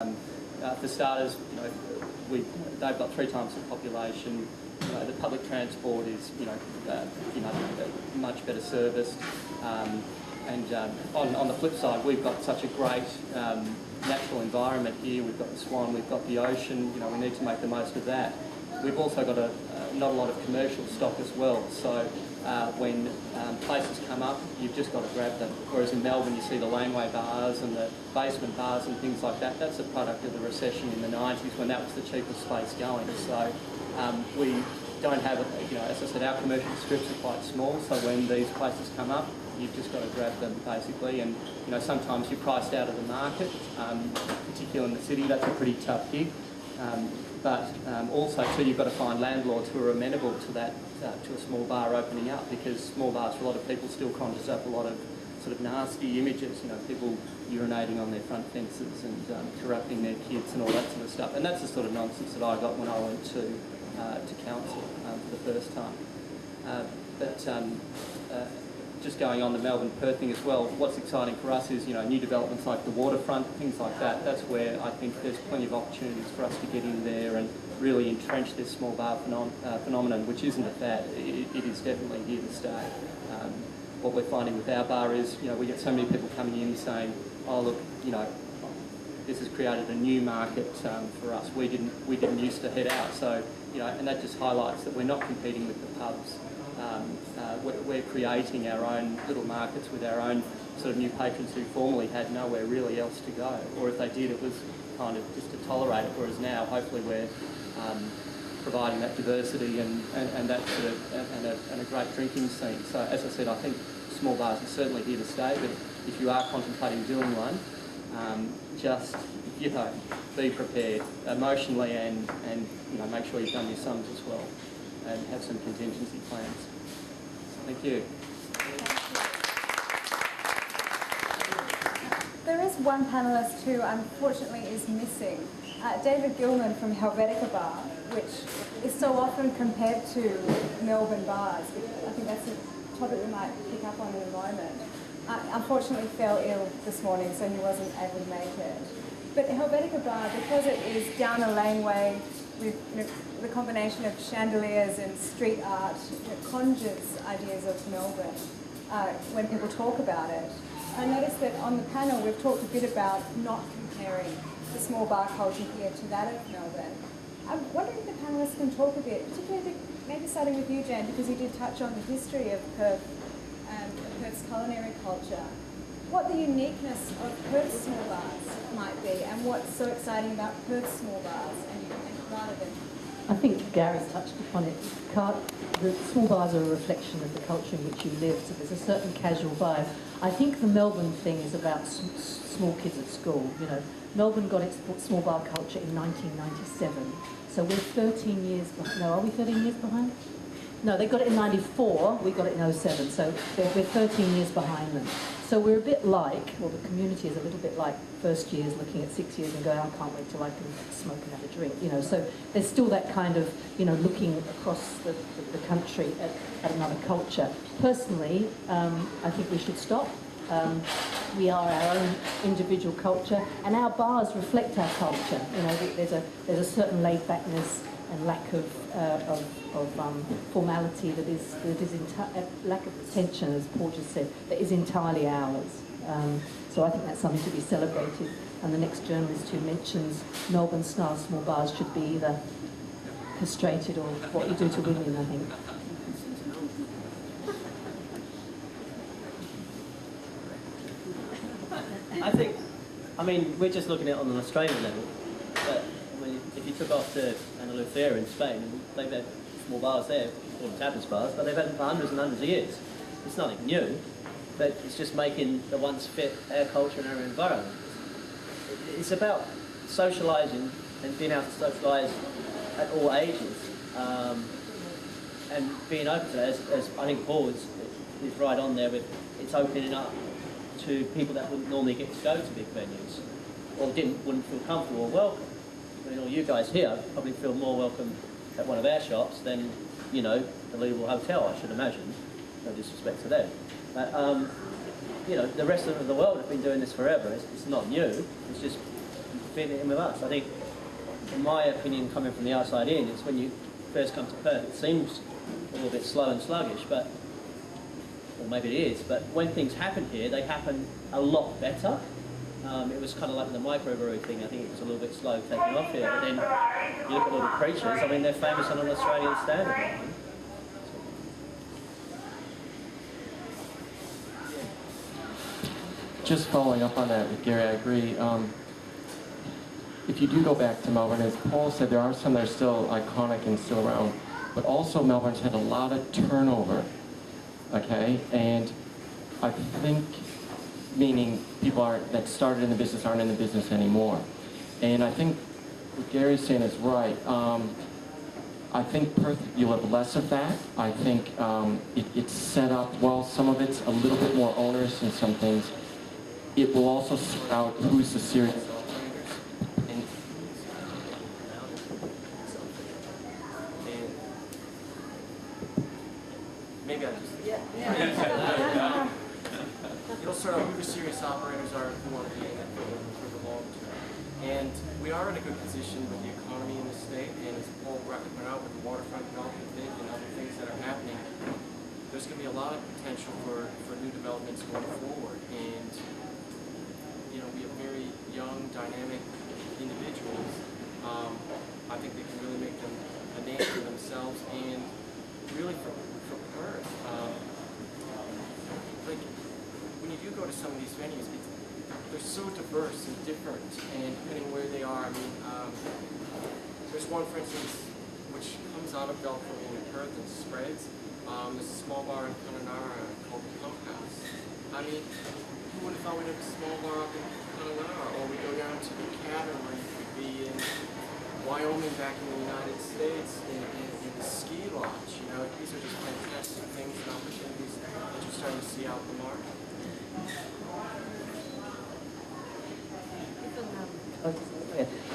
For starters, they've got 3 times the population. The public transport is, much better serviced. And on the flip side, we've got such a great natural environment here. We've got the Swan, we've got the ocean. We need to make the most of that. We've also got not a lot of commercial stock as well. So when places come up, you've just got to grab them. Whereas in Melbourne, you see the laneway bars and the basement bars and things like that. That's a product of the recession in the 90s when that was the cheapest place going. So we don't have, as I said, our commercial strips are quite small. So when these places come up, you've just got to grab them basically. And sometimes you're priced out of the market, particularly in the city. That's a pretty tough gig. But also too, you've got to find landlords who are amenable to that, to a small bar opening up, because small bars for a lot of people still conjures up a lot of sort of nasty images, people urinating on their front fences and corrupting their kids and all that sort of stuff. And that's the sort of nonsense that I got when I went to council for the first time. Just going on the Melbourne-Perth thing as well, what's exciting for us is, new developments like the waterfront, things like that. That's where I think there's plenty of opportunities for us to get in there and really entrench this small bar phenomenon, which isn't a fad. It is definitely here to stay. What we're finding with our bar is, we get so many people coming in saying, oh look, this has created a new market for us. We didn't used to head out. So, and that just highlights that we're not competing with the pubs. We're creating our own little markets with our own sort of new patrons who formerly had nowhere really else to go, or if they did, it was kind of just to tolerate it. Whereas now, hopefully, we're providing that diversity and that sort of and a great drinking scene. So, as I said, I think small bars are certainly here to stay. But if you are contemplating doing one, just be prepared emotionally and make sure you've done your sums as well, and have some contingency plans. Thank you. There is one panellist who unfortunately is missing, David Gilman from Helvetica Bar, which is so often compared to Melbourne bars. I think that's a topic we might pick up on in a moment. Unfortunately fell ill this morning, so he wasn't able to make it. But Helvetica Bar, because it is down a laneway with the combination of chandeliers and street art, conjures ideas of Melbourne when people talk about it. I noticed that on the panel we've talked a bit about not comparing the small bar culture here to that of Melbourne. I'm wondering if the panellists can talk a bit, particularly maybe starting with you, Jan, because you did touch on the history of Perth and Perth's culinary culture. What the uniqueness of Perth's small bars might be, and what's so exciting about Perth's small bars, and rather than... I think Gary's touched upon it. The small bars are a reflection of the culture in which you live, so there's a certain casual vibe. I think the Melbourne thing is about small kids at school. Melbourne got its small bar culture in 1997, so we're 13 years behind. No, are we 13 years behind? No, they got it in 94, we got it in 07, so we're 13 years behind them. So we're a bit like, well, the community is a little bit like first years looking at 6 years and going, I can't wait till I can smoke and have a drink, So there's still that kind of, looking across the country at another culture. Personally, I think we should stop. We are our own individual culture, and our bars reflect our culture. There's a certain laid-backness and lack of formality that is lack of pretension, as Paul just said, that is entirely ours. So I think that's something to be celebrated. And the next journalist who mentions Melbourne-style small bars should be either castrated or what you do to women, I think. We're just looking at it on an Australian level, but if you took off to Andalusia in Spain, they've had small bars there, called tapas bars, but they've had them for hundreds and hundreds of years. It's nothing new, but it's just making the ones fit our culture and our environment. It's about socialising and being able to socialise at all ages, and being open to that, as I think Paul is right on there with, it's opening up to people that wouldn't normally get to go to big venues, or wouldn't feel comfortable or welcome. All you guys here probably feel more welcome at one of our shops than, the Legal Hotel, I should imagine. No disrespect to them. But, the rest of the world have been doing this forever. It's not new. It's just fit in with us. I think, in my opinion, coming from the outside in, it's when you first come to Perth, it seems a little bit slow and sluggish, but, or maybe it is, but when things happen here, they happen a lot better. It was kind of like the microbrewery thing. I think it was a little bit slow taking off here, but then you look at Little Creatures, I mean, they're famous on an Australian standard now. Just following up on that with Gary, I agree. If you do go back to Melbourne, as Paul said, there are some that are still iconic and still around, but also Melbourne's had a lot of turnover, okay? And I think, meaning people that started in the business aren't in the business anymore. And I think what Gary's saying is right. I think Perth, you'll have less of that. I think it's set up, well, some of it's a little bit more onerous in some things. It will also sort out who's the serious operators. And maybe I just... Yeah. It'll sort out who the serious operators are who want to be in it for the long term. And we are in a good position with the economy in the state, and as Paul pointed out with the waterfront development thing and other things that are happening, there's going to be a lot of potential for new developments going forward. And you know, we have very young, dynamic individuals. I think they can really make them a name for themselves, and really for Perth. Like, when you do go to some of these venues, they're so diverse and different, and depending where they are, I mean, there's one, for instance, which comes out of Belfort in Perth and spreads. There's a small bar in Kununurra called the Pump House. I mean, who would have thought we'd have a small bar up in Panelists, or we go down to the cabin where you could be in Wyoming back in the United States in the ski lodge. You know, these are just fantastic things and opportunities that you're starting to see out in the market.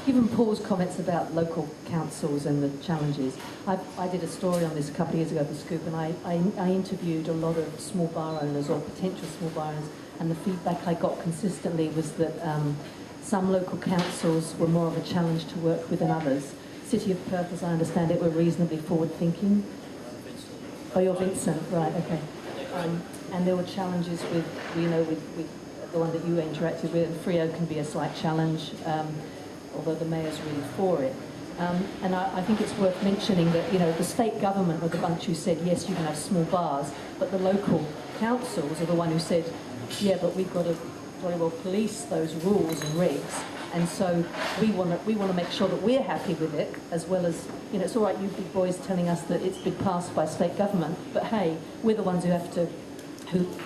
Given Paul's comments about local councils and the challenges, I did a story on this a couple of years ago for Scoop, and I interviewed a lot of small bar owners or potential small bar owners, and the feedback I got consistently was that some local councils were more of a challenge to work with than others. City of Perth, as I understand it, were reasonably forward-thinking. Oh, you're Vincent, right, okay. And there were challenges with, you know, with the one that you interacted with, and Freo can be a slight challenge, although the mayor's really for it. And I think it's worth mentioning that, you know, the state government were the bunch who said, yes, you can have small bars, but the local councils are the one who said, yeah, but we've got to very well police those rules and regs. And so we want to make sure that we're happy with it, as well as, you know, it's all right, you big boys telling us that it's been passed by state government, but hey, we're the ones who have to,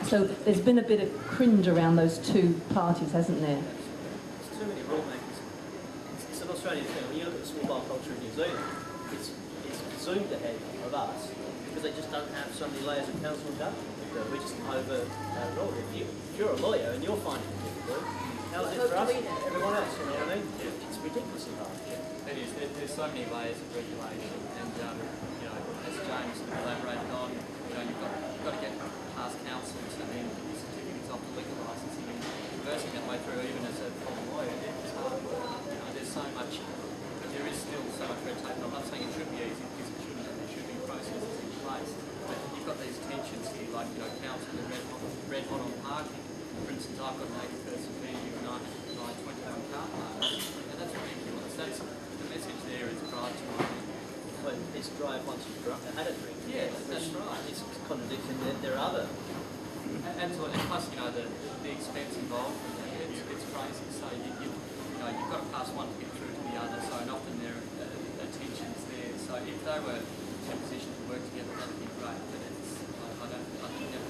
so there's been a bit of cringe around those two parties, hasn't there? There's too many rule makers. It's an Australian thing. When you look at the small bar culture in New Zealand, it's zoomed ahead of us because they just don't have so many layers of council and government. We just over rule. If you're a lawyer and you're finding it difficult, how is it for us? Everyone else, you know what I mean? It's ridiculously hard. It is. There's so many layers of regulation, and you know, as James elaborated on, you know, you've got to get past councils and then certificates off the liquor licensing, and conversing that way through, even as a former lawyer, it's hard work. You know, there's so much, but there is still so much red tape. I'm not saying it should be easy because it shouldn't. There should be processes in place, but you've got these tensions here, like, you know, council and red hot on parking. For instance, I've got an 80-person venue and I 21 car parks, and that's ridiculous. That's the message there is drive to market. But it's drive once you've had a drink. Yes, that's right. It's contradicting that there are other. Absolutely. And plus, you know, the expense involved with it, it's crazy. So you know, you've got to pass one to get through to the other. So and often there are tensions there. So if they were in a position to work together, that'd be great. But I think that